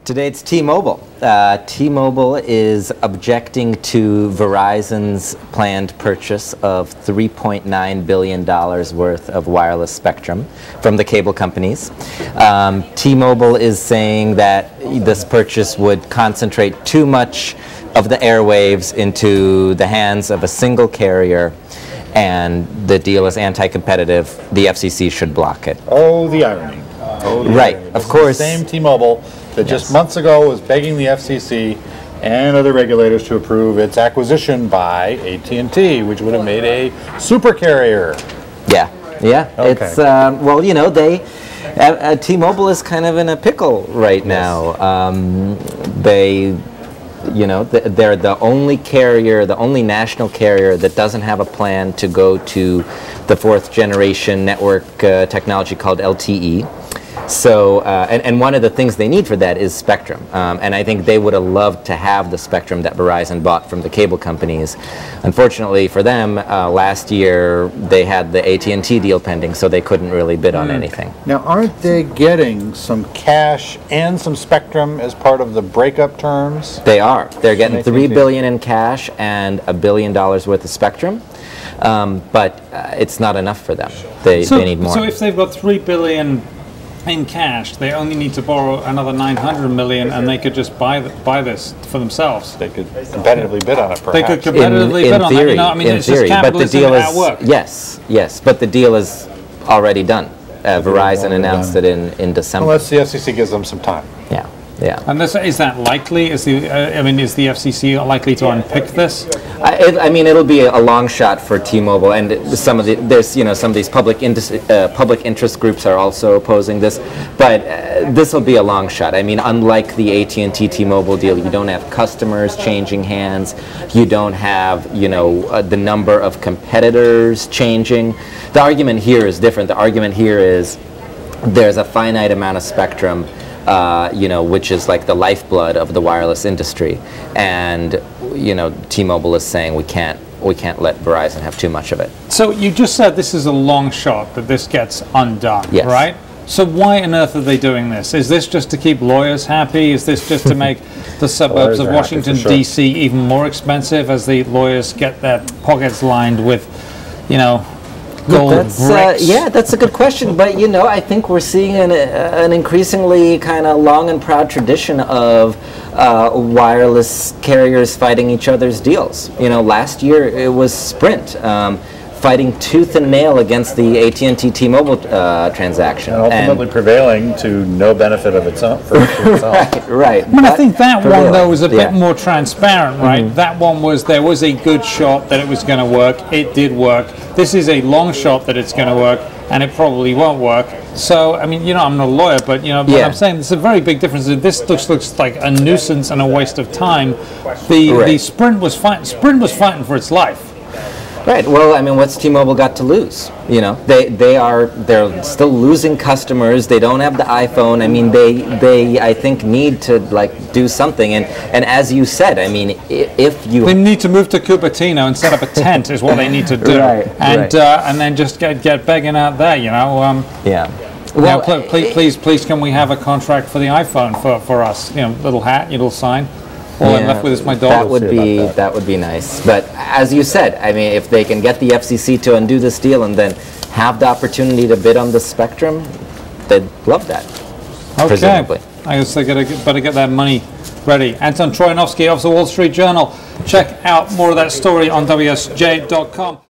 Today it's T-Mobile. T-Mobile is objecting to Verizon's planned purchase of $3.9 billion worth of wireless spectrum from the cable companies. T-Mobile is saying that this purchase would concentrate too much of the airwaves into the hands of a single carrier, and the deal is anti-competitive. The FCC should block it. Oh, the irony. Oh, the right, irony. of course. The same T-Mobile that just months ago was begging the FCC and other regulators to approve its acquisition by AT&T, which would have made a super carrier. Yeah, yeah. Okay. It's well, you know, T-Mobile is kind of in a pickle right now. They're the only carrier, the only national carrier that doesn't have a plan to go to the fourth generation network technology called LTE. So, and one of the things they need for that is spectrum. And I think they would have loved to have the spectrum that Verizon bought from the cable companies. Unfortunately for them, last year they had the AT&T deal pending, so they couldn't really bid on anything. Now, aren't they getting some cash and some spectrum as part of the breakup terms? They are. They're getting $3 billion in cash and $1 billion worth of spectrum. But it's not enough for them. They need more. So if they've got $3 billion in cash, they only need to borrow another $900 million, and they could just buy this for themselves. They could competitively bid on it, perhaps. They could competitively bid on that. You know, I mean, it's just capitalism at work. Yes, but the deal is already done. Verizon announced it in December. Unless the FCC gives them some time. Yeah. Yeah. And is that likely? Is the FCC likely to unpick this? I mean, it'll be a long shot for T-Mobile, and some of these public interest groups are also opposing this, but this will be a long shot. I mean, unlike the AT&T T-Mobile deal, you don't have customers changing hands, you don't have the number of competitors changing. The argument here is different. The argument here is there's a finite amount of spectrum, which is like the lifeblood of the wireless industry, and T-Mobile is saying we can't let Verizon have too much of it. So you just said this is a long shot that this gets undone, yes. Right? So why on earth are they doing this? Is this just to keep lawyers happy? Is this just to make the suburbs of Washington D.C. even more expensive as the lawyers get their pockets lined with, gold bricks? Yeah, that's a good question. But I think we're seeing an increasingly kind of long and proud tradition of wireless carriers fighting each other's deals. Last year it was Sprint fighting tooth and nail against the AT&T T-Mobile transaction, and ultimately prevailing to no benefit of its own. For itself. Right. I mean, I think that one though was a bit more transparent, right? Mm-hmm. That one there was a good shot that it was going to work. It did work. This is a long shot that it's going to work, and it probably won't work. So, I mean, I'm not a lawyer, but I'm saying there's a very big difference. This looks like a nuisance and a waste of time. The Sprint was fighting for its life. Right. Well, I mean, what's T-Mobile got to lose? They're still losing customers. They don't have the iPhone. I mean, they I think need to do something. And as you said, I mean, they need to move to Cupertino and set up a tent is what they need to do. Right. And then just get begging out there. Yeah. Well, please, can we have a contract for the iPhone for us? Little hat, little sign. All I'm left with is my dog. That would be nice. But as you said, I mean, if they can get the FCC to undo this deal and then have the opportunity to bid on the spectrum, they'd love that. Okay. Presumably. I guess they better get that money ready. Anton Troianovsky of the Wall Street Journal. Check out more of that story on WSJ.com.